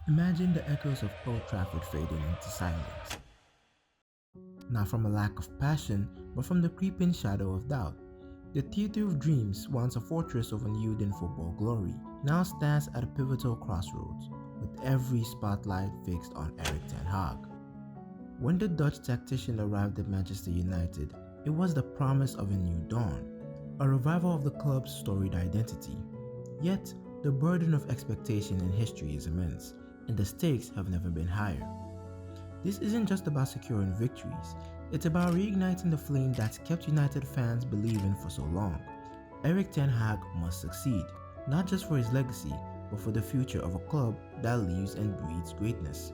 Imagine the echoes of Old Trafford fading into silence, not from a lack of passion, but from the creeping shadow of doubt. The Theatre of Dreams, once a fortress of unyielding football glory, now stands at a pivotal crossroads, with every spotlight fixed on Erik Ten Hag. When the Dutch tactician arrived at Manchester United, it was the promise of a new dawn, a revival of the club's storied identity. Yet, the burden of expectation in history is immense, and the stakes have never been higher. This isn't just about securing victories, it's about reigniting the flame that's kept United fans believing for so long. Erik Ten Hag must succeed, not just for his legacy, but for the future of a club that lives and breathes greatness.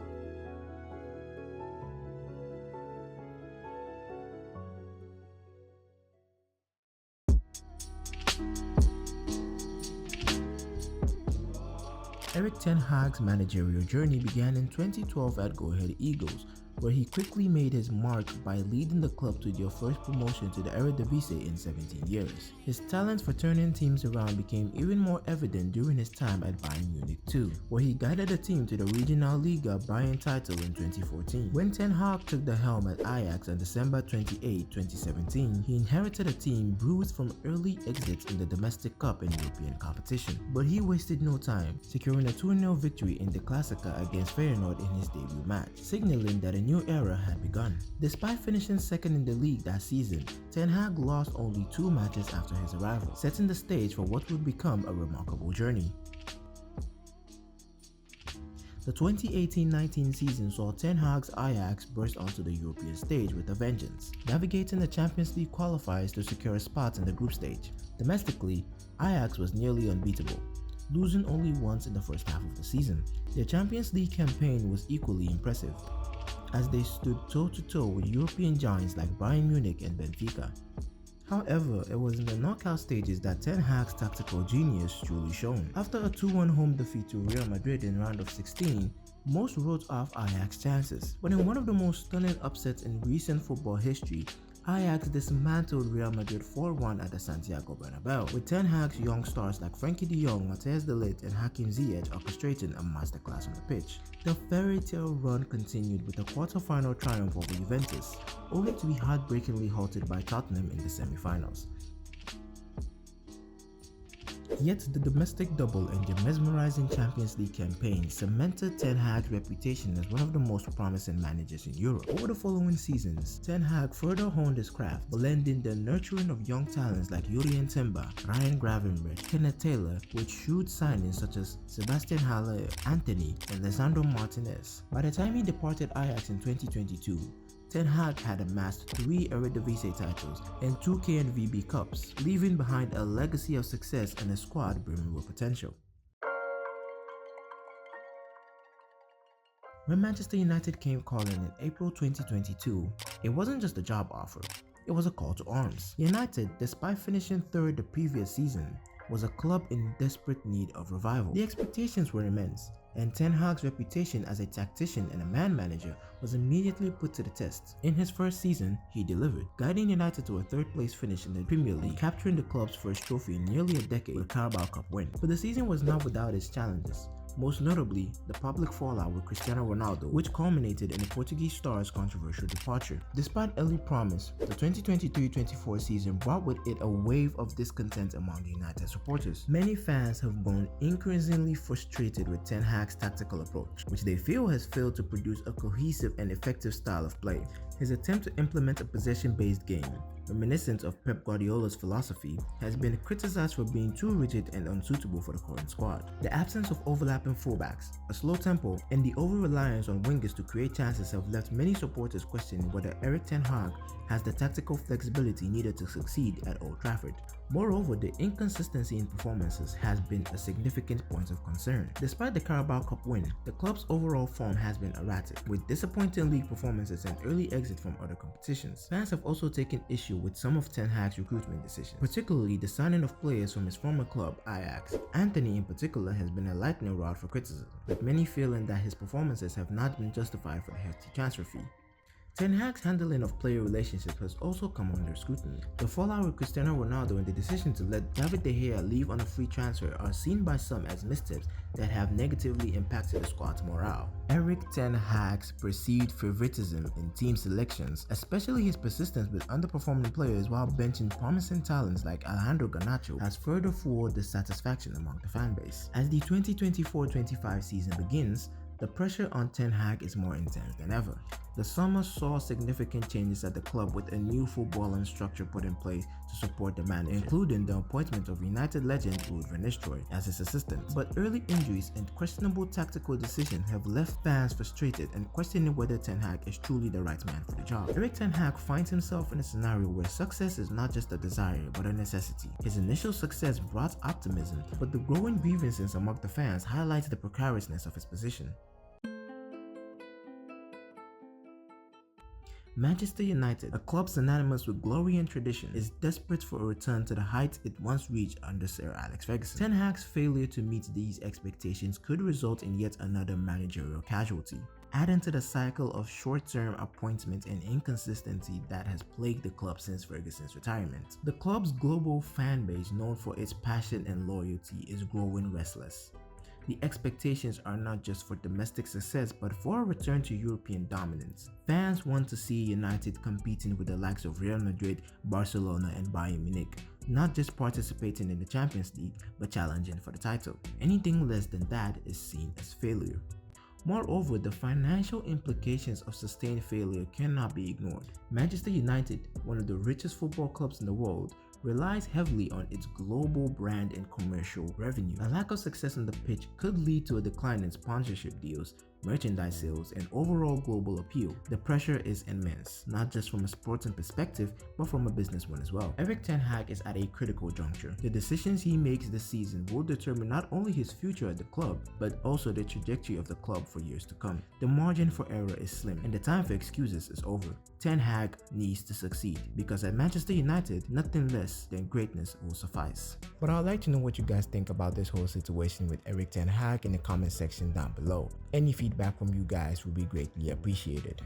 Erik Ten Hag's managerial journey began in 2012 at Go Ahead Eagles, where he quickly made his mark by leading the club to their first promotion to the Eredivisie in 17 years. His talent for turning teams around became even more evident during his time at Bayern Munich too, where he guided the team to the Regional Liga Bayern title in 2014. When Ten Hag took the helm at Ajax on December 28, 2017, he inherited a team bruised from early exits in the domestic cup and European competition. But he wasted no time, securing a 2-0 victory in the Klassiker against Feyenoord in his debut match, signaling that a new era had begun. Despite finishing second in the league that season, Ten Hag lost only 2 matches after his arrival, setting the stage for what would become a remarkable journey. The 2018-19 season saw Ten Hag's Ajax burst onto the European stage with a vengeance, navigating the Champions League qualifiers to secure a spot in the group stage. Domestically, Ajax was nearly unbeatable, losing only once in the first half of the season. Their Champions League campaign was equally impressive, as they stood toe-to-toe with European giants like Bayern Munich and Benfica. However, it was in the knockout stages that Ten Hag's tactical genius truly shone. After a 2-1 home defeat to Real Madrid in round of 16, most wrote off Ajax's chances. But in one of the most stunning upsets in recent football history, Ajax dismantled Real Madrid 4-1 at the Santiago Bernabeu, with Ten Hag's young stars like Frankie de Jong, Matthijs de Ligt, and Hakim Ziyech orchestrating a masterclass on the pitch. The fairy tale run continued with a quarter-final triumph over Juventus, only to be heartbreakingly halted by Tottenham in the semi-finals. Yet the domestic double and their mesmerizing Champions League campaign cemented Ten Hag's reputation as one of the most promising managers in Europe. Over the following seasons, Ten Hag further honed his craft, blending the nurturing of young talents like Jurrien Timber, Ryan Gravenberch, Kenneth Taylor with shrewd signings such as Sebastian Haller, Anthony, and Lisandro Martinez. By the time he departed Ajax in 2022, Ten Hag had amassed 3 Eredivisie titles and 2 KNVB Cups, leaving behind a legacy of success and a squad brimming with potential. When Manchester United came calling in April 2022, it wasn't just a job offer, it was a call to arms. United, despite finishing third the previous season, was a club in desperate need of revival. The expectations were immense, and Ten Hag's reputation as a tactician and a man manager was immediately put to the test. In his first season, he delivered, guiding United to a third-place finish in the Premier League, capturing the club's first trophy in nearly a decade with a Carabao Cup win. But the season was not without its challenges, most notably the public fallout with Cristiano Ronaldo, which culminated in the Portuguese star's controversial departure. Despite early promise, the 2023-24 season brought with it a wave of discontent among United supporters. Many fans have grown increasingly frustrated with Ten Hag's tactical approach, which they feel has failed to produce a cohesive and effective style of play. His attempt to implement a possession-based game, reminiscent of Pep Guardiola's philosophy, has been criticized for being too rigid and unsuitable for the current squad. The absence of overlapping fullbacks, a slow tempo, and the over-reliance on wingers to create chances have left many supporters questioning whether Erik Ten Hag has the tactical flexibility needed to succeed at Old Trafford. Moreover, the inconsistency in performances has been a significant point of concern. Despite the Carabao Cup win, the club's overall form has been erratic, with disappointing league performances and early exit from other competitions. Fans have also taken issue with some of Ten Hag's recruitment decisions, particularly the signing of players from his former club, Ajax. Anthony in particular has been a lightning rod for criticism, with many feeling that his performances have not been justified for the hefty transfer fee. Ten Hag's handling of player relationships has also come under scrutiny. The fallout with Cristiano Ronaldo and the decision to let David De Gea leave on a free transfer are seen by some as missteps that have negatively impacted the squad's morale. Erik Ten Hag's perceived favoritism in team selections, especially his persistence with underperforming players while benching promising talents like Alejandro Garnacho, has further fueled dissatisfaction among the fanbase. As the 2024-25 season begins, the pressure on Ten Hag is more intense than ever. The summer saw significant changes at the club with a new footballing structure put in place to support the manager, including the appointment of United legend Ruud van Nistelrooy as his assistant. But early injuries and questionable tactical decisions have left fans frustrated and questioning whether Ten Hag is truly the right man for the job. Erik Ten Hag finds himself in a scenario where success is not just a desire but a necessity. His initial success brought optimism, but the growing grievances among the fans highlights the precariousness of his position. Manchester United, a club synonymous with glory and tradition, is desperate for a return to the heights it once reached under Sir Alex Ferguson. Ten Hag's failure to meet these expectations could result in yet another managerial casualty, adding to the cycle of short-term appointments and inconsistency that has plagued the club since Ferguson's retirement. The club's global fan base, known for its passion and loyalty, is growing restless. The expectations are not just for domestic success but for a return to European dominance. Fans want to see United competing with the likes of Real Madrid, Barcelona and Bayern Munich, not just participating in the Champions League but challenging for the title. Anything less than that is seen as failure. Moreover, the financial implications of sustained failure cannot be ignored. Manchester United, one of the richest football clubs in the world, relies heavily on its global brand and commercial revenue. A lack of success on the pitch could lead to a decline in sponsorship deals, merchandise sales, and overall global appeal. The pressure is immense, not just from a sporting perspective, but from a business one as well. Erik Ten Hag is at a critical juncture. The decisions he makes this season will determine not only his future at the club, but also the trajectory of the club for years to come. The margin for error is slim, and the time for excuses is over. Ten Hag needs to succeed, because at Manchester United, nothing less than greatness will suffice. But I'd like to know what you guys think about this whole situation with Erik Ten Hag in the comment section down below. Any feedback from you guys will be greatly appreciated.